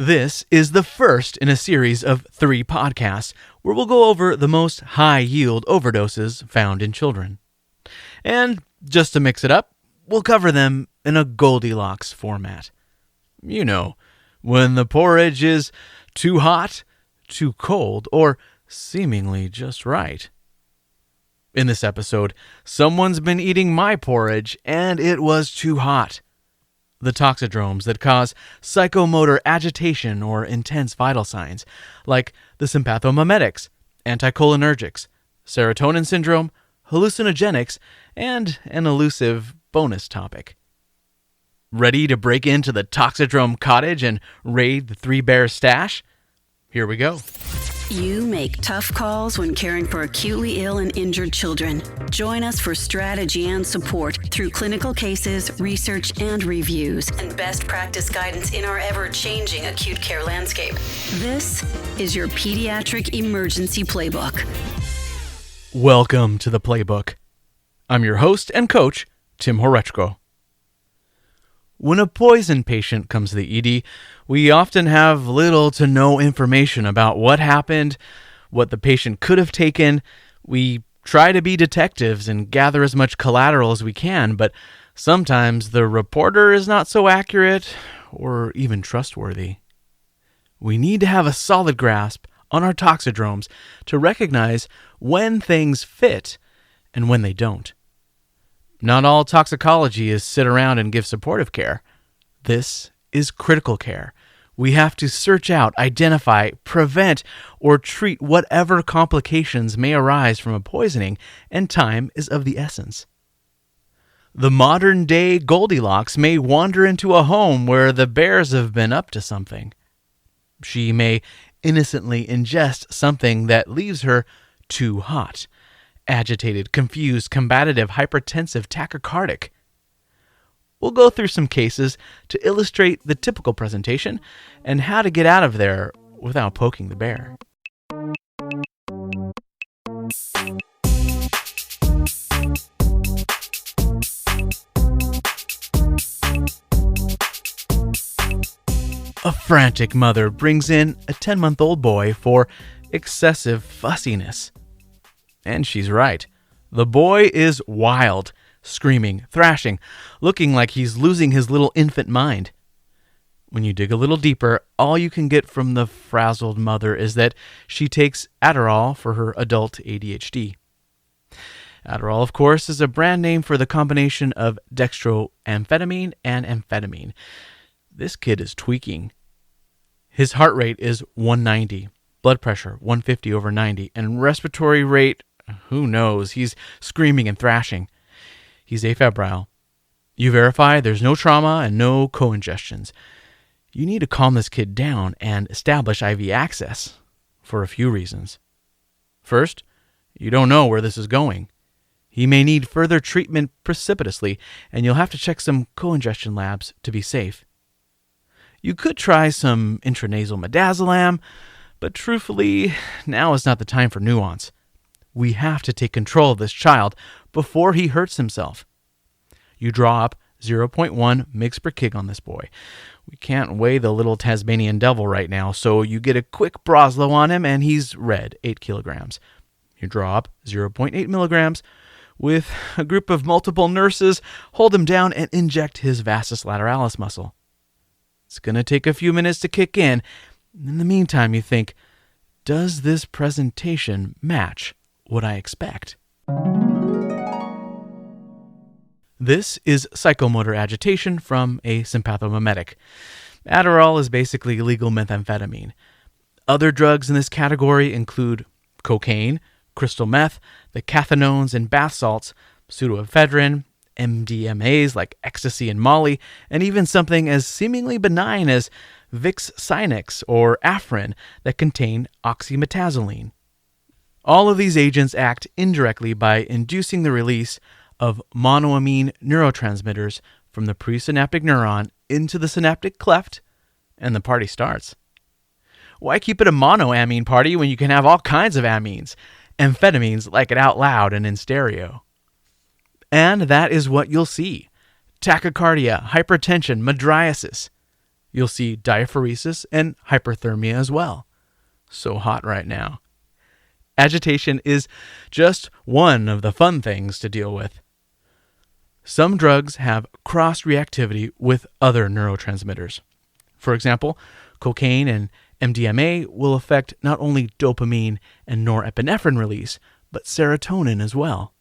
This is the first in a series of 3 podcasts where we'll go over the most high-yield overdoses found in children. And just to mix it up, we'll cover them in a Goldilocks format. You know, when the porridge is too hot, too cold, or seemingly just right. In this episode, someone's been eating my porridge and it was too hot. The toxidromes that cause psychomotor agitation or intense vital signs, like the sympathomimetics, anticholinergics, serotonin syndrome, hallucinogenics, and an elusive bonus topic. Ready to break into the toxidrome cottage and raid the 3 Bears stash? Here we go. You make tough calls when caring for acutely ill and injured children. Join us for strategy and support through clinical cases, research, and reviews, and best practice guidance in our ever-changing acute care landscape. This is your Pediatric Emergency Playbook. Welcome to the Playbook. I'm your host and coach, Tim Horechko. When a poison patient comes to the ED, we often have little to no information about what happened, what the patient could have taken. We try to be detectives and gather as much collateral as we can, but sometimes the reporter is not so accurate or even trustworthy. We need to have a solid grasp on our toxidromes to recognize when things fit and when they don't. Not all toxicology is sit around and give supportive care. This is critical care. We have to search out, identify, prevent, or treat whatever complications may arise from a poisoning, and time is of the essence. The modern-day Goldilocks may wander into a home where the bears have been up to something. She may innocently ingest something that leaves her too hot, agitated, confused, combative, hypertensive, tachycardic. We'll go through some cases to illustrate the typical presentation and how to get out of there without poking the bear. A frantic mother brings in a 10-month-old boy for excessive fussiness. And she's right. The boy is wild, screaming, thrashing, looking like he's losing his little infant mind. When you dig a little deeper, all you can get from the frazzled mother is that she takes Adderall for her adult ADHD. Adderall, of course, is a brand name for the combination of dextroamphetamine and amphetamine. This kid is tweaking. His heart rate is 190, blood pressure 150/90, and respiratory rate, who knows, he's screaming and thrashing. He's afebrile. You verify there's no trauma and no co-ingestions. You need to calm this kid down and establish IV access for a few reasons. First, you don't know where this is going. He may need further treatment precipitously, and you'll have to check some co-ingestion labs to be safe. You could try some intranasal midazolam, but truthfully, now is not the time for nuance. We have to take control of this child before he hurts himself. You draw up 0.1 mg per kg on this boy. We can't weigh the little Tasmanian devil right now, so you get a quick Broslow on him and he's red, 8 kilograms. You draw up 0.8 milligrams. With a group of multiple nurses, hold him down and inject his vastus lateralis muscle. It's going to take a few minutes to kick in. In the meantime, you think, does this presentation match what I expect? This is psychomotor agitation from a sympathomimetic. Adderall is basically legal methamphetamine. Other drugs in this category include cocaine, crystal meth, the cathinones and bath salts, pseudoephedrine, MDMAs like ecstasy and Molly, and even something as seemingly benign as Vicks Sinex or Afrin that contain oxymetazoline. All of these agents act indirectly by inducing the release of monoamine neurotransmitters from the presynaptic neuron into the synaptic cleft, and the party starts. Why keep it a monoamine party when you can have all kinds of amines? Amphetamines like it out loud and in stereo. And that is what you'll see. Tachycardia, hypertension, mydriasis. You'll see diaphoresis and hyperthermia as well. So hot right now. Agitation is just one of the fun things to deal with. Some drugs have cross-reactivity with other neurotransmitters. For example, cocaine and MDMA will affect not only dopamine and norepinephrine release, but serotonin as well.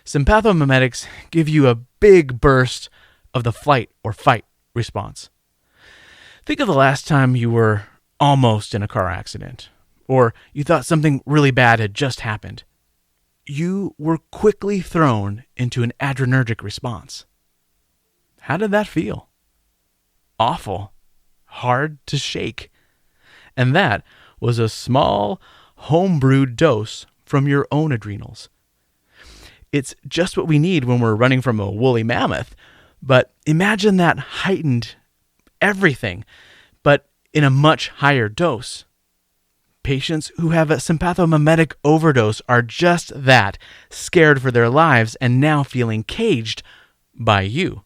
Sympathomimetics give you a big burst of the flight or fight response. Think of the last time you were almost in a car accident, or you thought something really bad had just happened. You were quickly thrown into an adrenergic response. How did that feel? Awful. Hard to shake. And that was a small, home-brewed dose from your own adrenals. It's just what we need when we're running from a woolly mammoth, but imagine that heightened everything, but in a much higher dose. Patients who have a sympathomimetic overdose are just that, scared for their lives and now feeling caged by you.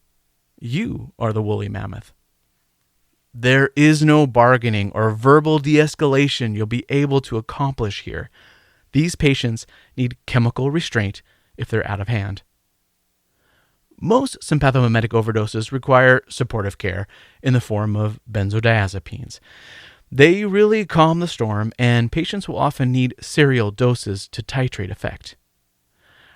You are the woolly mammoth. There is no bargaining or verbal de-escalation you'll be able to accomplish here. These patients need chemical restraint if they're out of hand. Most sympathomimetic overdoses require supportive care in the form of benzodiazepines. They really calm the storm, and patients will often need serial doses to titrate effect.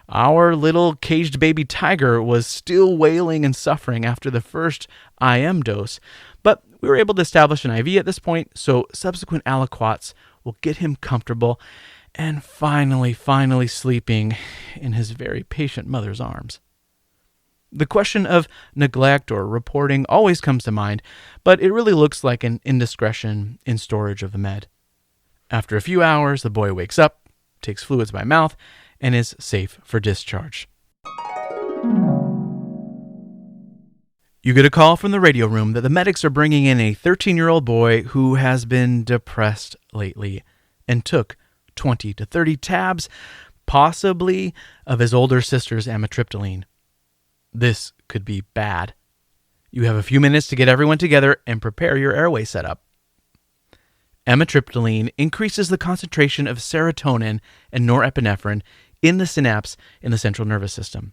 Our little caged baby tiger was still wailing and suffering after the first IM dose, but we were able to establish an IV at this point, so subsequent aliquots will get him comfortable and finally sleeping in his very patient mother's arms. The question of neglect or reporting always comes to mind, but it really looks like an indiscretion in storage of the med. After a few hours, the boy wakes up, takes fluids by mouth, and is safe for discharge. You get a call from the radio room that the medics are bringing in a 13-year-old boy who has been depressed lately and took 20 to 30 tabs, possibly of his older sister's amitriptyline. This could be bad. You have a few minutes to get everyone together and prepare your airway setup. Amitriptyline increases the concentration of serotonin and norepinephrine in the synapse in the central nervous system.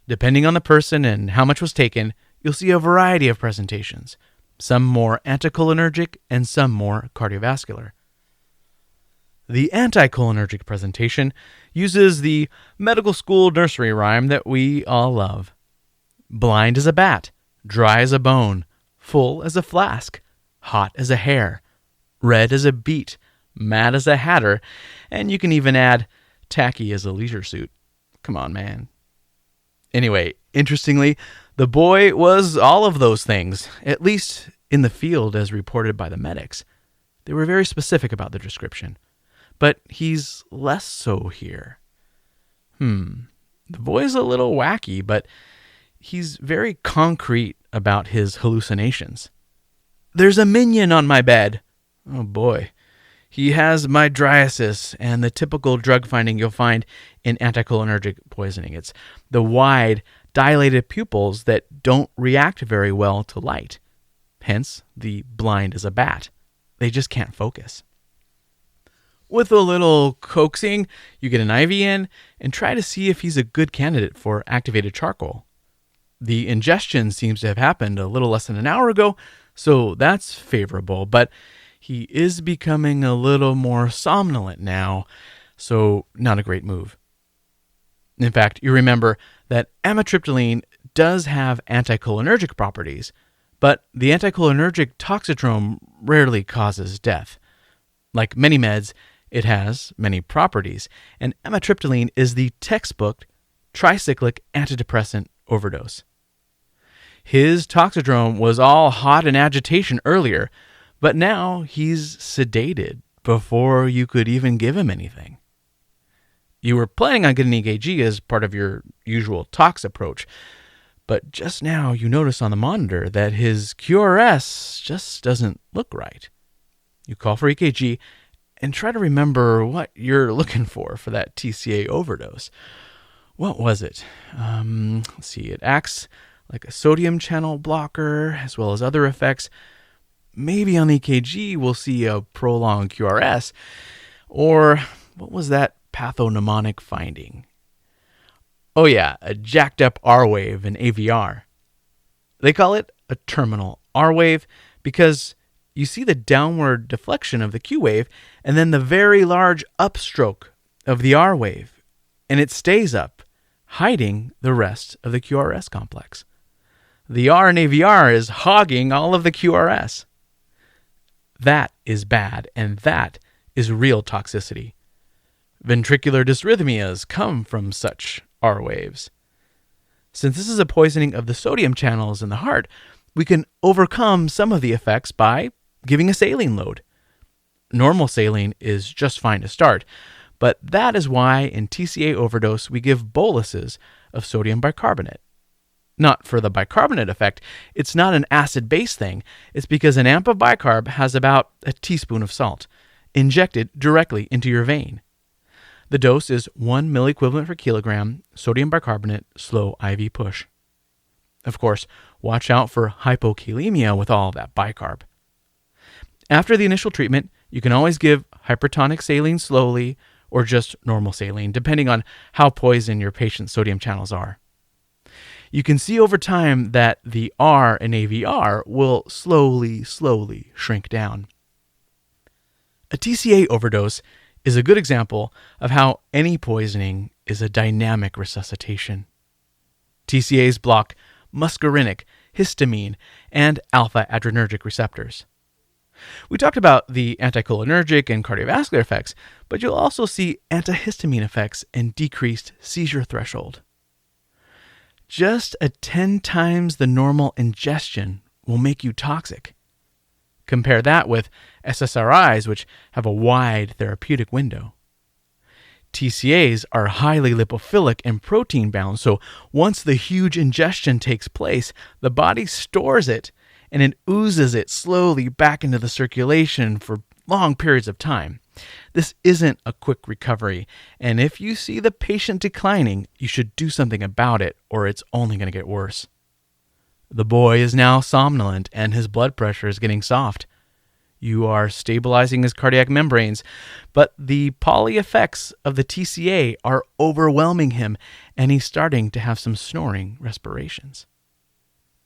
Depending on the person and how much was taken, you'll see a variety of presentations, some more anticholinergic and some more cardiovascular. The anticholinergic presentation uses the medical school nursery rhyme that we all love. Blind as a bat, dry as a bone, full as a flask, hot as a hare, red as a beet, mad as a hatter, and you can even add tacky as a leisure suit. Come on, man. Anyway, interestingly, the boy was all of those things, at least in the field as reported by the medics. They were very specific about the description. But he's less so here. The boy's a little wacky, but he's very concrete about his hallucinations. There's a minion on my bed. Oh boy. He has mydriasis and the typical drug finding you'll find in anticholinergic poisoning. It's the wide, dilated pupils that don't react very well to light. Hence, the blind as a bat. They just can't focus. With a little coaxing, you get an IV in and try to see if he's a good candidate for activated charcoal. The ingestion seems to have happened a little less than an hour ago, so that's favorable, but he is becoming a little more somnolent now, so not a great move. In fact, you remember that amitriptyline does have anticholinergic properties, but the anticholinergic toxidrome rarely causes death. Like many meds, it has many properties, and amitriptyline is the textbook tricyclic antidepressant overdose. His toxidrome was all hot and agitation earlier, but now he's sedated before you could even give him anything. You were planning on getting EKG as part of your usual tox approach, but just now you notice on the monitor that his QRS just doesn't look right. You call for EKG and try to remember what you're looking for that TCA overdose. What was it? Let's see. It acts like a sodium channel blocker, as well as other effects. Maybe on the EKG, we'll see a prolonged QRS. Or what was that pathognomonic finding? Oh yeah, a jacked up R wave in AVR. They call it a terminal R wave because you see the downward deflection of the Q wave and then the very large upstroke of the R wave, and it stays up, hiding the rest of the QRS complex. The R in AVR is hogging all of the QRS. That is bad, and that is real toxicity. Ventricular dysrhythmias come from such R waves. Since this is a poisoning of the sodium channels in the heart, we can overcome some of the effects by giving a saline load. Normal saline is just fine to start, but that is why in TCA overdose we give boluses of sodium bicarbonate. Not for the bicarbonate effect, it's not an acid-base thing, it's because an amp of bicarb has about a teaspoon of salt, injected directly into your vein. The dose is 1 milliequivalent per kilogram sodium bicarbonate slow IV push. Of course, watch out for hypokalemia with all that bicarb. After the initial treatment, you can always give hypertonic saline slowly or just normal saline, depending on how poisoned your patient's sodium channels are. You can see over time that the R in AVR will slowly shrink down. A TCA overdose is a good example of how any poisoning is a dynamic resuscitation. TCAs block muscarinic, histamine, and alpha-adrenergic receptors. We talked about the anticholinergic and cardiovascular effects, but you'll also see antihistamine effects and decreased seizure threshold. Just a 10 times the normal ingestion will make you toxic. Compare that with SSRIs, which have a wide therapeutic window. TCAs are highly lipophilic and protein bound, so once the huge ingestion takes place, the body stores it and it oozes it slowly back into the circulation for long periods of time. This isn't a quick recovery, and if you see the patient declining, you should do something about it, or it's only going to get worse. The boy is now somnolent, and his blood pressure is getting soft. You are stabilizing his cardiac membranes, but the poly effects of the TCA are overwhelming him, and he's starting to have some snoring respirations.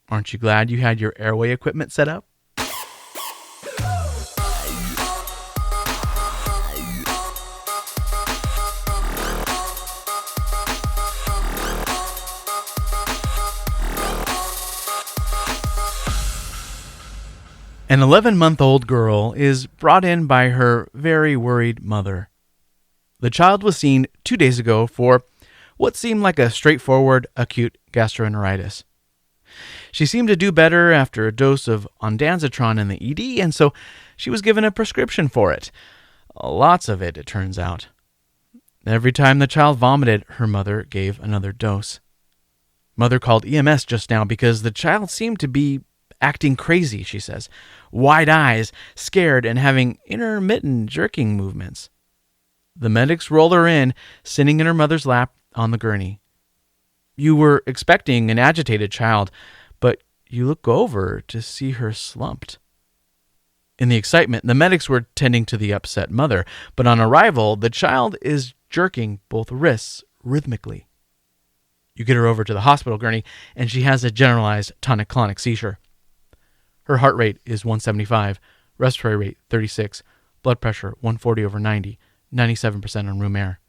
Aren't you glad you had your airway equipment set up? An 11-month-old girl is brought in by her very worried mother. The child was seen 2 days ago for what seemed like a straightforward acute gastroenteritis. She seemed to do better after a dose of ondansetron in the ED, and so she was given a prescription for it. Lots of it, it turns out. Every time the child vomited, her mother gave another dose. Mother called EMS just now because the child seemed to be acting crazy, she says. Wide eyes, scared, and having intermittent jerking movements. The medics roll her in, sitting in her mother's lap on the gurney. You were expecting an agitated child, but you look over to see her slumped. In the excitement, the medics were tending to the upset mother, but on arrival, the child is jerking both wrists rhythmically. You get her over to the hospital gurney, and she has a generalized tonic-clonic seizure. Her heart rate is 175, respiratory rate 36, blood pressure 140/90, 97% on room air.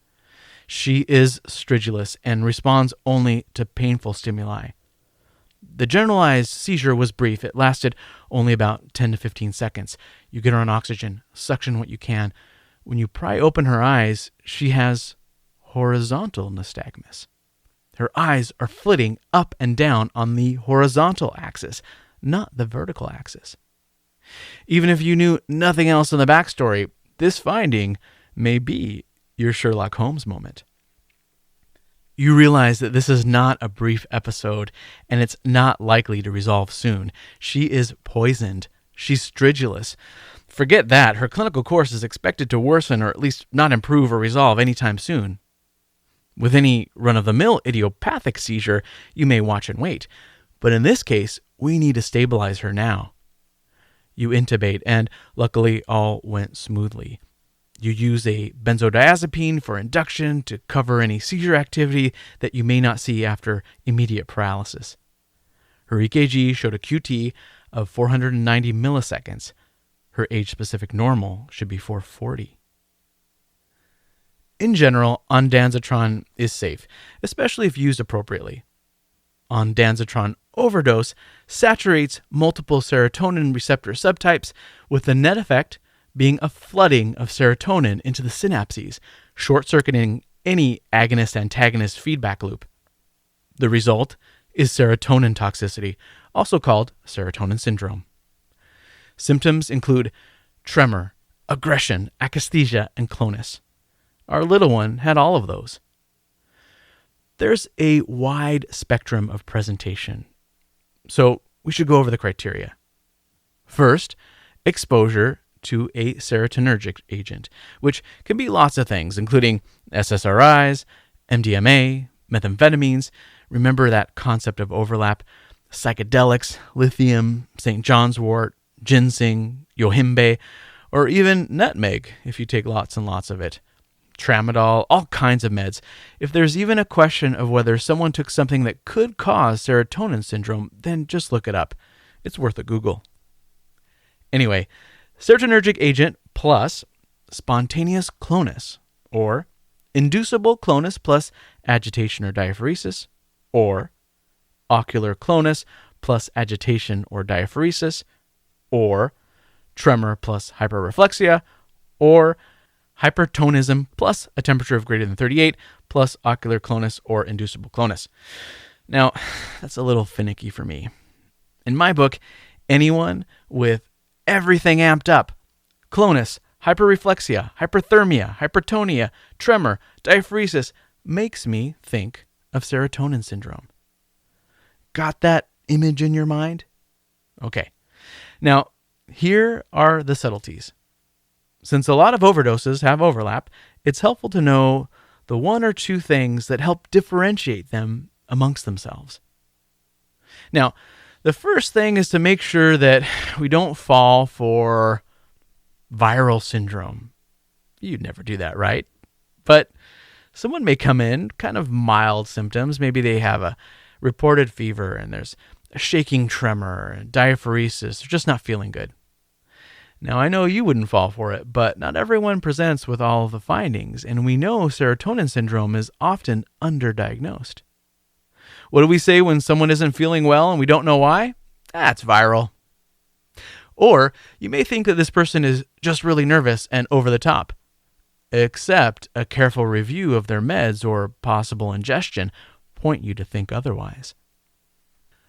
She is stridulous and responds only to painful stimuli. The generalized seizure was brief. It lasted only about 10 to 15 seconds. You get her on oxygen, suction what you can. When you pry open her eyes, she has horizontal nystagmus. Her eyes are flitting up and down on the horizontal axis, not the vertical axis. Even if you knew nothing else in the backstory, this finding may be your Sherlock Holmes moment. You realize that this is not a brief episode, and it's not likely to resolve soon. She is poisoned. She's stridulous. Forget that. Her clinical course is expected to worsen or at least not improve or resolve anytime soon. With any run-of-the-mill idiopathic seizure, you may watch and wait. But in this case, we need to stabilize her now. You intubate, and luckily all went smoothly. You use a benzodiazepine for induction to cover any seizure activity that you may not see after immediate paralysis. Her EKG showed a QT of 490 milliseconds. Her age-specific normal should be 440. In general, ondansetron is safe, especially if used appropriately. Ondansetron overdose saturates multiple serotonin receptor subtypes, with the net effect being a flooding of serotonin into the synapses, short-circuiting any agonist-antagonist feedback loop. The result is serotonin toxicity, also called serotonin syndrome. Symptoms include tremor, aggression, akathisia, and clonus. Our little one had all of those. There's a wide spectrum of presentation, so we should go over the criteria. First, exposure to a serotonergic agent, which can be lots of things, including SSRIs, MDMA, methamphetamines. Remember that concept of overlap: psychedelics, lithium, St. John's wort, ginseng, yohimbe, or even nutmeg if you take lots and lots of it. Tramadol, all kinds of meds. If there's even a question of whether someone took something that could cause serotonin syndrome, then just look it up. It's worth a Google. Anyway, serotonergic agent plus spontaneous clonus, or inducible clonus plus agitation or diaphoresis, or ocular clonus plus agitation or diaphoresis, or tremor plus hyperreflexia, or hypertonism plus a temperature of greater than 38 plus ocular clonus or inducible clonus. Now, that's a little finicky for me. In my book, anyone with everything amped up, clonus, hyperreflexia, hyperthermia, hypertonia, tremor, diaphoresis, makes me think of serotonin syndrome. Got that image in your mind? Okay. Now, here are the subtleties. Since a lot of overdoses have overlap, it's helpful to know the one or two things that help differentiate them amongst themselves. Now, the first thing is to make sure that we don't fall for viral syndrome. You'd never do that, right? But someone may come in, kind of mild symptoms. Maybe they have a reported fever and there's a shaking tremor and diaphoresis. They're just not feeling good. Now, I know you wouldn't fall for it, but not everyone presents with all of the findings, and we know serotonin syndrome is often underdiagnosed. What do we say when someone isn't feeling well and we don't know why? It's viral. Or you may think that this person is just really nervous and over the top, except a careful review of their meds or possible ingestion point you to think otherwise.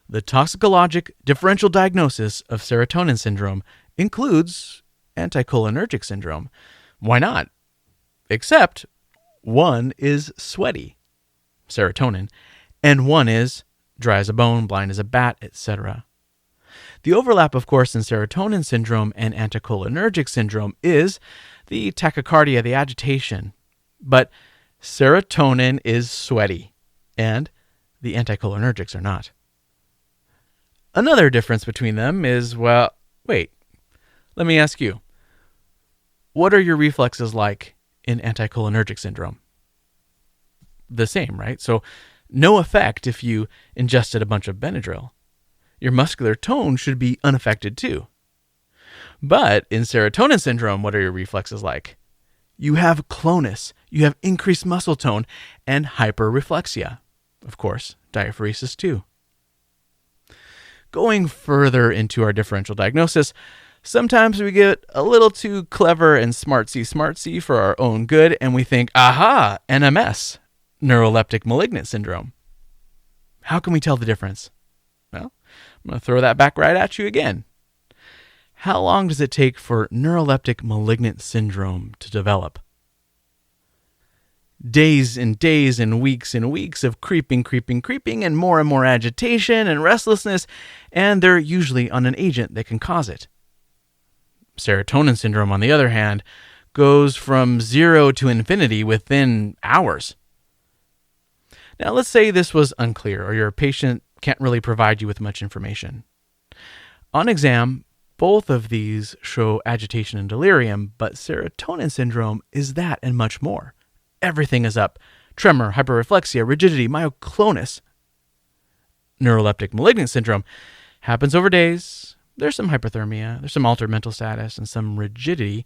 The toxicologic differential diagnosis of serotonin syndrome includes anticholinergic syndrome. Why not? Except one is sweaty, serotonin, and one is dry as a bone, blind as a bat, etc. The overlap, of course, in serotonin syndrome and anticholinergic syndrome is the tachycardia, the agitation. But serotonin is sweaty, and the anticholinergics are not. Another difference between them is, well, wait, let me ask you, what are your reflexes like in anticholinergic syndrome? The same, right? So no effect if you ingested a bunch of Benadryl. Your muscular tone should be unaffected too. But in serotonin syndrome, what are your reflexes like? You have clonus, you have increased muscle tone, and hyperreflexia. Of course, diaphoresis too. Going further into our differential diagnosis, sometimes we get a little too clever and smartsy for our own good, and we think, aha, NMS, neuroleptic malignant syndrome. How can we tell the difference? Well, I'm going to throw that back right at you again. How long does it take for neuroleptic malignant syndrome to develop? Days and days and weeks of creeping, and more agitation and restlessness, and they're usually on an agent that can cause it. Serotonin syndrome, on the other hand, goes from 0 to infinity within hours. Now, let's say this was unclear, or your patient can't really provide you with much information. On exam, both of these show agitation and delirium, but serotonin syndrome is that and much more. Everything is up. Tremor, hyperreflexia, rigidity, myoclonus. Neuroleptic malignant syndrome happens over days. There's some hyperthermia, there's some altered mental status, and some rigidity,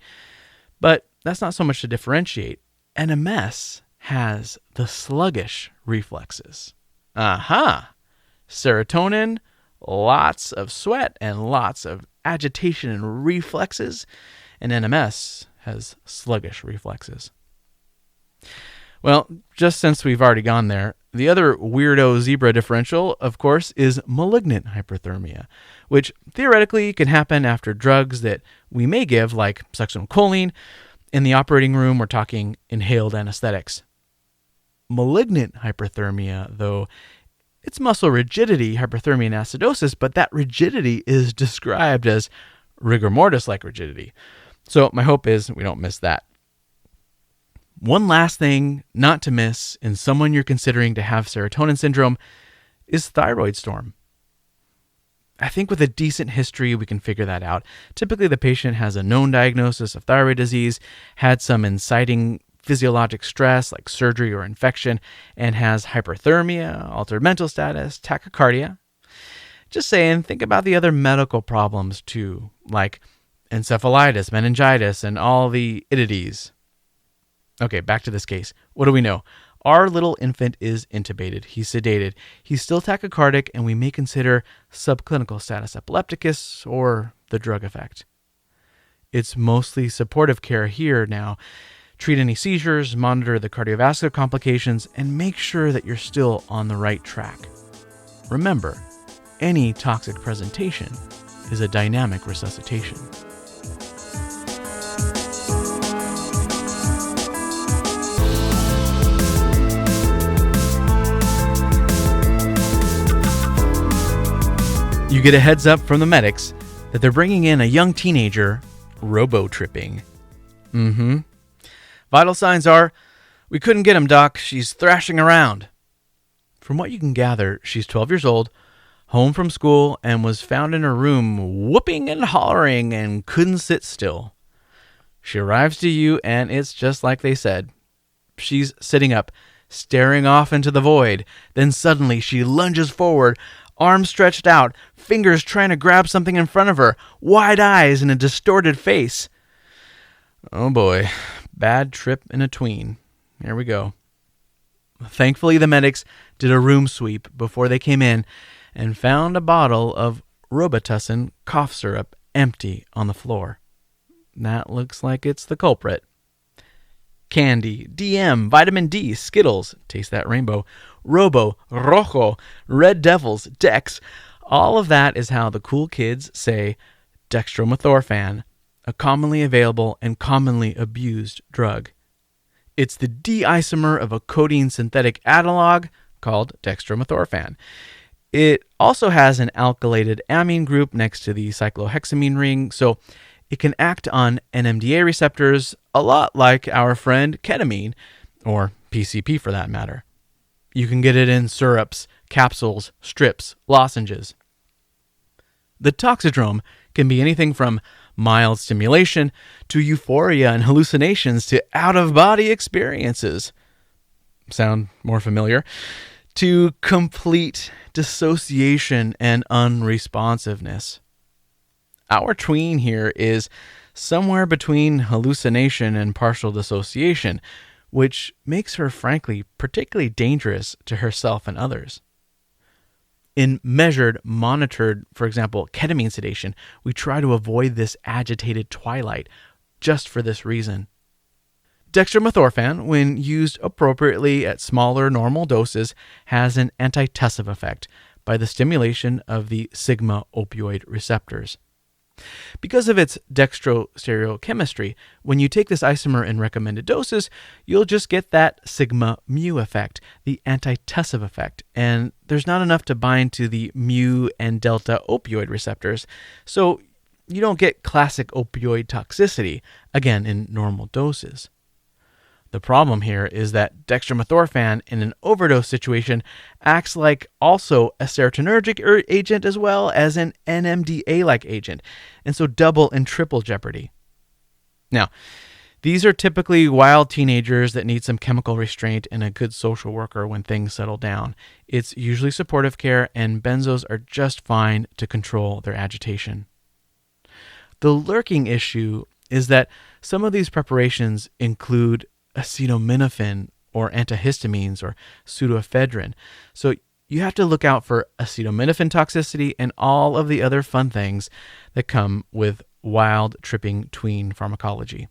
but that's not so much to differentiate. NMS has the sluggish reflexes. Serotonin, lots of sweat and lots of agitation and reflexes, and NMS has sluggish reflexes. Well, just since we've already gone there, the other weirdo zebra differential, of course, is malignant hyperthermia, which theoretically can happen after drugs that we may give, like succinylcholine. In the operating room, we're talking inhaled anesthetics. Malignant hyperthermia, though, it's muscle rigidity, hyperthermia, and acidosis, but that rigidity is described as rigor mortis-like rigidity. So my hope is we don't miss that. One last thing not to miss in someone you're considering to have serotonin syndrome is thyroid storm. I think with a decent history, we can figure that out. Typically, the patient has a known diagnosis of thyroid disease, had some inciting physiologic stress like surgery or infection, and has hyperthermia, altered mental status, tachycardia. Just saying, think about the other medical problems too, like encephalitis, meningitis, and all the Adhds. Okay, back to this case. What do we know? Our little infant is intubated. He's sedated. He's still tachycardic, and we may consider subclinical status epilepticus or the drug effect. It's mostly supportive care here now. Treat any seizures, monitor the cardiovascular complications, and make sure that you're still on the right track. Remember, any toxic presentation is a dynamic resuscitation. You get a heads up from the medics that they're bringing in a young teenager robo-tripping. Vital signs are, we couldn't get him, Doc. She's thrashing around. From what you can gather, she's 12 years old, home from school, and was found in her room whooping and hollering and couldn't sit still. She arrives to you, and it's just like they said. She's sitting up, staring off into the void. Then suddenly she lunges forward, arms stretched out, fingers trying to grab something in front of her, wide eyes and a distorted face. Oh boy, bad trip in a tween. Here we go. Thankfully, the medics did a room sweep before they came in and found a bottle of Robitussin cough syrup empty on the floor. That looks like it's the culprit. Candy, DM, vitamin D, Skittles, taste that rainbow, Robo, Rojo, Red Devils, Dex. All of that is how the cool kids say Dextromethorphan, a commonly available and commonly abused drug. It's the D isomer of a codeine synthetic analog called Dextromethorphan. It also has an alkylated amine group next to the cyclohexamine ring, so it can act on NMDA receptors a lot like our friend ketamine, or PCP for that matter. You can get it in syrups, capsules, strips, lozenges. The toxidrome can be anything from mild stimulation to euphoria and hallucinations to out-of-body experiences. Sound more familiar? To complete dissociation and unresponsiveness. Our tween here is somewhere between hallucination and partial dissociation, which makes her, frankly, particularly dangerous to herself and others. In measured, monitored, for example, ketamine sedation, we try to avoid this agitated twilight just for this reason. Dextromethorphan, when used appropriately at smaller normal doses, has an antitussive effect by the stimulation of the sigma opioid receptors. Because of its dextrostereochemistry, when you take this isomer in recommended doses, you'll just get that sigma mu effect, the antitussive effect, and there's not enough to bind to the mu and delta opioid receptors, so you don't get classic opioid toxicity, again in normal doses. The The problem here is that dextromethorphan in an overdose situation acts like also a serotonergic agent as well as an NMDA-like agent, and so double and triple jeopardy. Now, these are typically wild teenagers that need some chemical restraint and a good social worker when things settle down. It's usually supportive care, and benzos are just fine to control their agitation. The lurking issue is that some of these preparations include acetaminophen or antihistamines or pseudoephedrine. So you have to look out for acetaminophen toxicity and all of the other fun things that come with wild tripping tween pharmacology.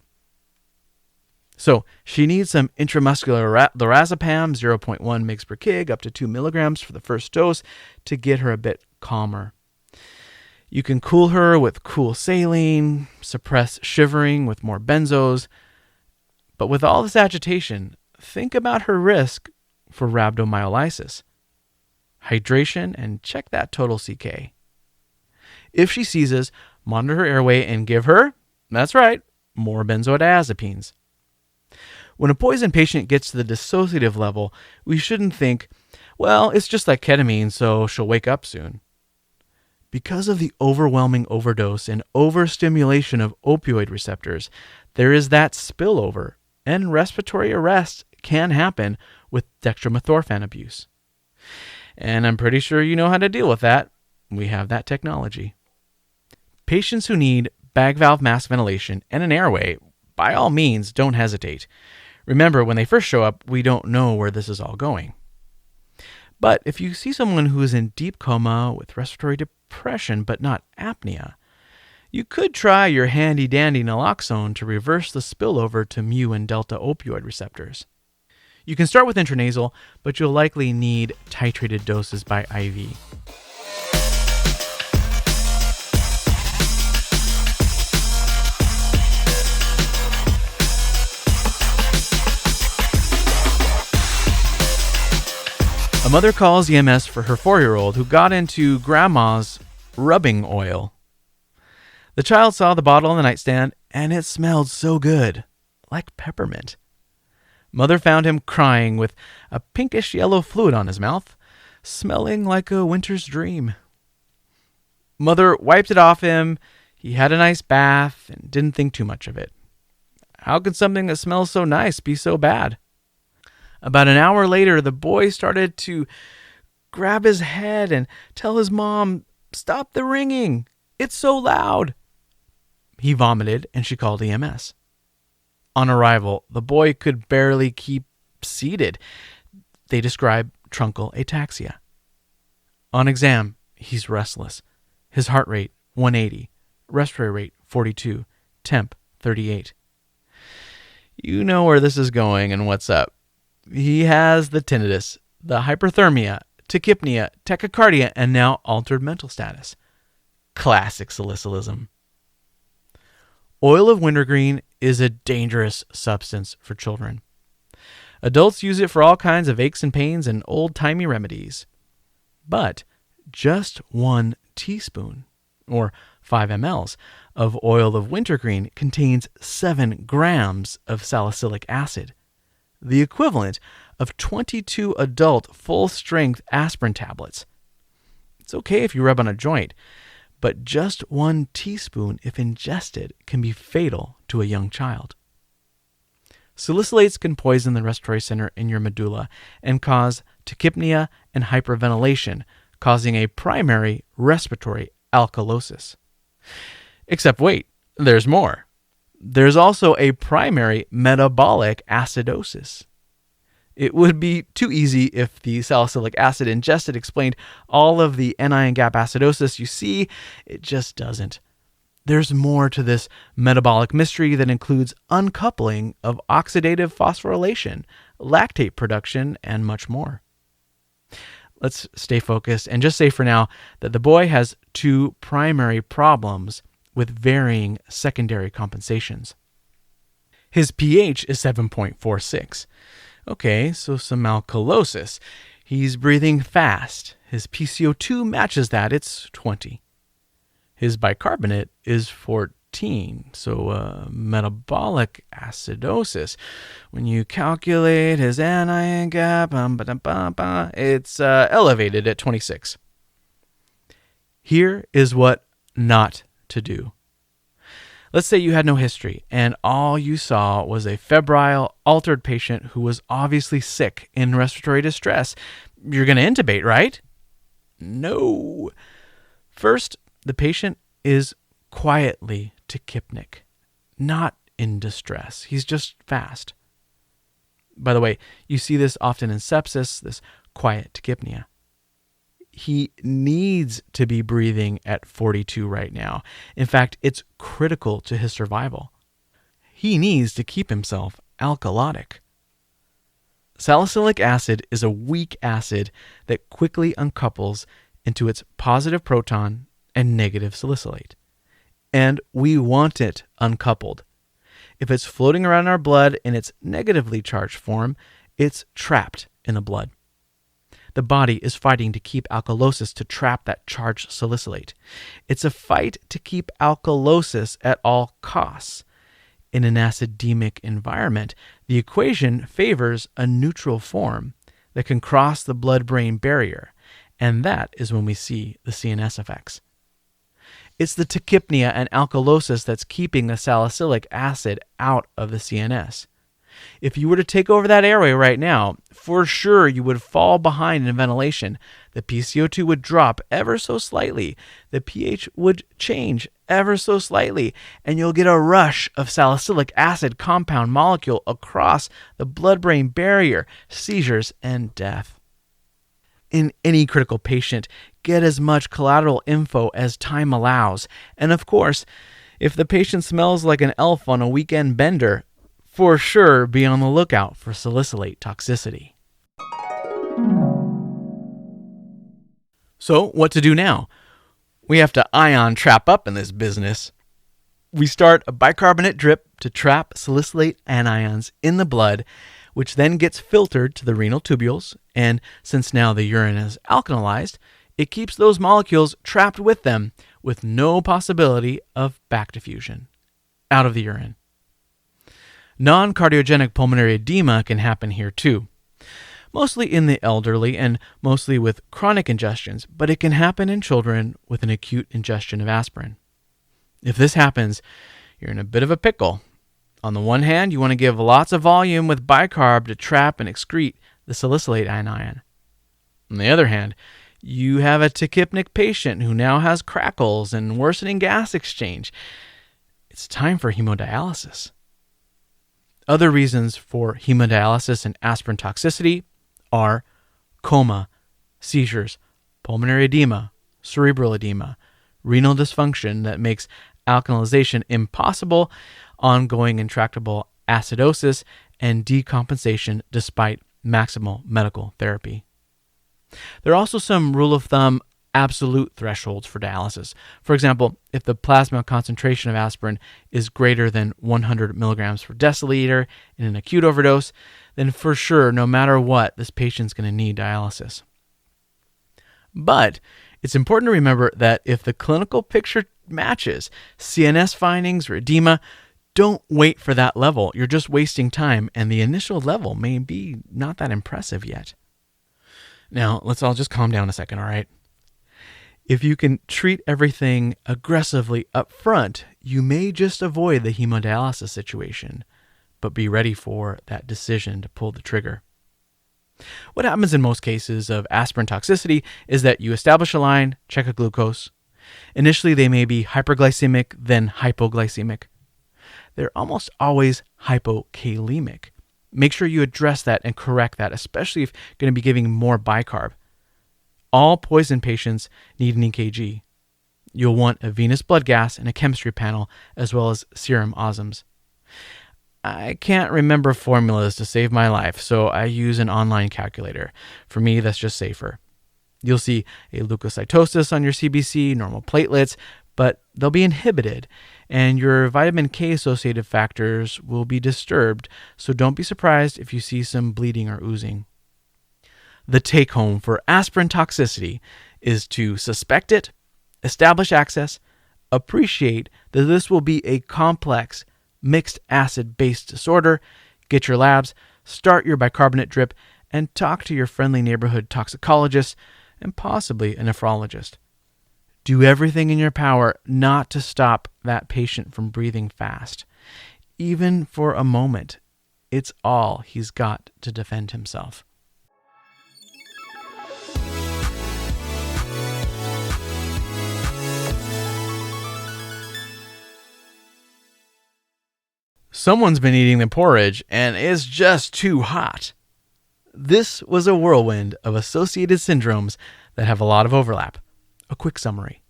So she needs some intramuscular lorazepam, 0.1 mg per kg, up to 2 milligrams for the first dose to get her a bit calmer. You can cool her with cool saline, suppress shivering with more benzos. But with all this agitation, think about her risk for rhabdomyolysis. Hydration and check that total CK. If she seizes, monitor her airway and give her, that's right, more benzodiazepines. When a poison patient gets to the dissociative level, we shouldn't think, well, it's just like ketamine, so she'll wake up soon. Because of the overwhelming overdose and overstimulation of opioid receptors, there is that spillover, and respiratory arrest can happen with dextromethorphan abuse. And I'm pretty sure you know how to deal with that. We have that technology. Patients who need bag valve mask ventilation and an airway, by all means, don't hesitate. Remember, when they first show up, we don't know where this is all going. But if you see someone who is in deep coma with respiratory depression but not apnea, you could try your handy-dandy naloxone to reverse the spillover to mu and delta opioid receptors. You can start with intranasal, but you'll likely need titrated doses by IV. A mother calls EMS for her 4-year-old who got into grandma's rubbing oil. The child saw the bottle on the nightstand, and it smelled so good, like peppermint. Mother found him crying with a pinkish yellow fluid on his mouth, smelling like a winter's dream. Mother wiped it off him. He had a nice bath and didn't think too much of it. How could something that smells so nice be so bad? About an hour later, the boy started to grab his head and tell his mom, "Stop the ringing. It's so loud." He vomited, and she called EMS. On arrival, the boy could barely keep seated. They describe truncal ataxia. On exam, he's restless. His heart rate, 180. Respiratory rate, 42. Temp, 38. You know where this is going and what's up. He has the tinnitus, the hyperthermia, tachypnea, tachycardia, and now altered mental status. Classic salicylism. Oil of wintergreen is a dangerous substance for children. Adults use it for all kinds of aches and pains and old-timey remedies. But just 1 teaspoon, or 5 mLs, of oil of wintergreen contains 7 grams of salicylic acid, the equivalent of 22 adult full-strength aspirin tablets. It's okay if you rub on a joint, but just 1 teaspoon, if ingested, can be fatal to a young child. Salicylates can poison the respiratory center in your medulla and cause tachypnea and hyperventilation, causing a primary respiratory alkalosis. Except wait, there's more. There's also a primary metabolic acidosis. It would be too easy if the salicylic acid ingested explained all of the anion gap acidosis you see. It just doesn't. There's more to this metabolic mystery that includes uncoupling of oxidative phosphorylation, lactate production, and much more. Let's stay focused and just say for now that the boy has 2 primary problems with varying secondary compensations. His pH is 7.46. Okay, so some alkalosis. He's breathing fast. His PCO2 matches that. It's 20. His bicarbonate is 14. So metabolic acidosis. When you calculate his anion gap, it's elevated at 26. Here is what not to do. Let's say you had no history and all you saw was a febrile, altered patient who was obviously sick in respiratory distress. You're going to intubate, right? No. First, the patient is quietly tachypnic, not in distress. He's just fast. By the way, you see this often in sepsis, this quiet tachypnea. He needs to be breathing at 42 right now. In fact, it's critical to his survival. He needs to keep himself alkalotic. Salicylic acid is a weak acid that quickly uncouples into its positive proton and negative salicylate. And we want it uncoupled. If it's floating around our blood in its negatively charged form, it's trapped in the blood. The body is fighting to keep alkalosis to trap that charged salicylate. It's a fight to keep alkalosis at all costs. In an acidemic environment, the equation favors a neutral form that can cross the blood-brain barrier, and that is when we see the CNS effects. It's the tachypnea and alkalosis that's keeping the salicylic acid out of the CNS. If you were to take over that airway right now, for sure you would fall behind in ventilation. The PCO2 would drop ever so slightly. The pH would change ever so slightly, and you'll get a rush of salicylic acid compound molecule across the blood-brain barrier, seizures, and death. In any critical patient, get as much collateral info as time allows. And of course, if the patient smells like an elf on a weekend bender, for sure be on the lookout for salicylate toxicity. So, what to do now? We have to ion trap up in this business. We start a bicarbonate drip to trap salicylate anions in the blood, which then gets filtered to the renal tubules, and since now the urine is alkalized, it keeps those molecules trapped with them with no possibility of back diffusion out of the urine. Non-cardiogenic pulmonary edema can happen here too, mostly in the elderly and mostly with chronic ingestions, but it can happen in children with an acute ingestion of aspirin. If this happens, you're in a bit of a pickle. On the one hand, you want to give lots of volume with bicarb to trap and excrete the salicylate anion. On the other hand, you have a tachypnic patient who now has crackles and worsening gas exchange. It's time for hemodialysis. Other reasons for hemodialysis and aspirin toxicity are coma, seizures, pulmonary edema, cerebral edema, renal dysfunction that makes alkalization impossible, ongoing intractable acidosis, and decompensation despite maximal medical therapy. There are also some rule of thumb absolute thresholds for dialysis. For example, if the plasma concentration of aspirin is greater than 100 milligrams per deciliter in an acute overdose, then for sure, no matter what, this patient's going to need dialysis. But it's important to remember that if the clinical picture matches CNS findings or edema, don't wait for that level. You're just wasting time, and the initial level may be not that impressive yet. Now, let's all just calm down a second, all right? If you can treat everything aggressively up front, you may just avoid the hemodialysis situation, but be ready for that decision to pull the trigger. What happens in most cases of aspirin toxicity is that you establish a line, check a glucose. Initially, they may be hyperglycemic, then hypoglycemic. They're almost always hypokalemic. Make sure you address that and correct that, especially if you're going to be giving more bicarb. All poison patients need an EKG. You'll want a venous blood gas and a chemistry panel, as well as serum osms. I can't remember formulas to save my life, so I use an online calculator. For me, that's just safer. You'll see a leukocytosis on your CBC, normal platelets, but they'll be inhibited, and your vitamin K associated factors will be disturbed, so don't be surprised if you see some bleeding or oozing. The take-home for aspirin toxicity is to suspect it, establish access, Appreciate that this will be a complex, mixed acid-base disorder. Get your labs, start your bicarbonate drip, and talk to your friendly neighborhood toxicologist and possibly a nephrologist. Do everything in your power not to stop that patient from breathing fast. Even for a moment, it's all he's got to defend himself. Someone's been eating the porridge and it's just too hot. This was a whirlwind of associated syndromes that have a lot of overlap. A quick summary.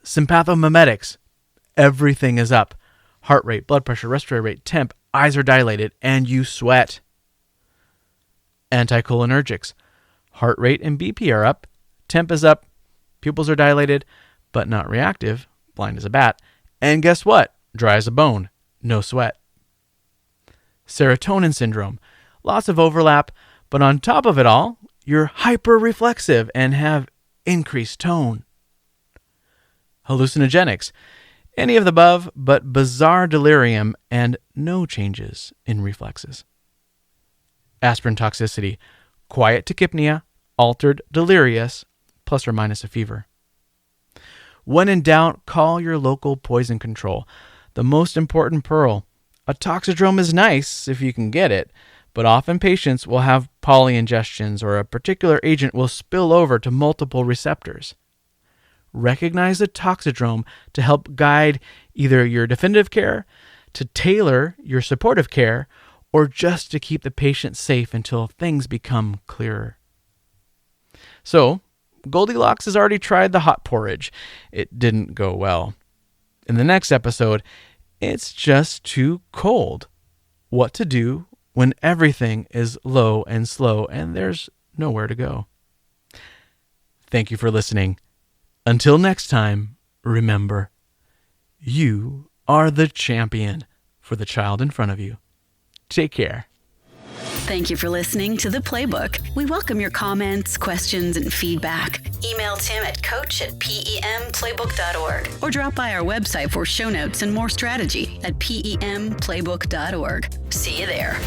Sympathomimetics. Everything is up. Heart rate, blood pressure, respiratory rate, temp, eyes are dilated, and you sweat. Anticholinergics. Heart rate and BP are up. Temp is up. Pupils are dilated, but not reactive. Blind as a bat. And guess what? Dry as a bone. No sweat. Serotonin syndrome. Lots of overlap, but on top of it all, you're hyper-reflexive and have increased tone. Hallucinogenics. Any of the above, but bizarre delirium and no changes in reflexes. Aspirin toxicity. Quiet tachypnea, altered delirious, plus or minus a fever. When in doubt, call your local poison control. The most important pearl. A toxidrome is nice if you can get it, but often patients will have polyingestions or a particular agent will spill over to multiple receptors. Recognize the toxidrome to help guide either your definitive care, to tailor your supportive care, or just to keep the patient safe until things become clearer. So, Goldilocks has already tried the hot porridge. It didn't go well. In the next episode, it's just too cold. What to do when everything is low and slow and there's nowhere to go. Thank you for listening. Until next time, remember, you are the champion for the child in front of you. Take care. Thank you for listening to The Playbook. We welcome your comments, questions, and feedback. Email Tim at coach@pemplaybook.org or drop by our website for show notes and more strategy at pemplaybook.org. See you there.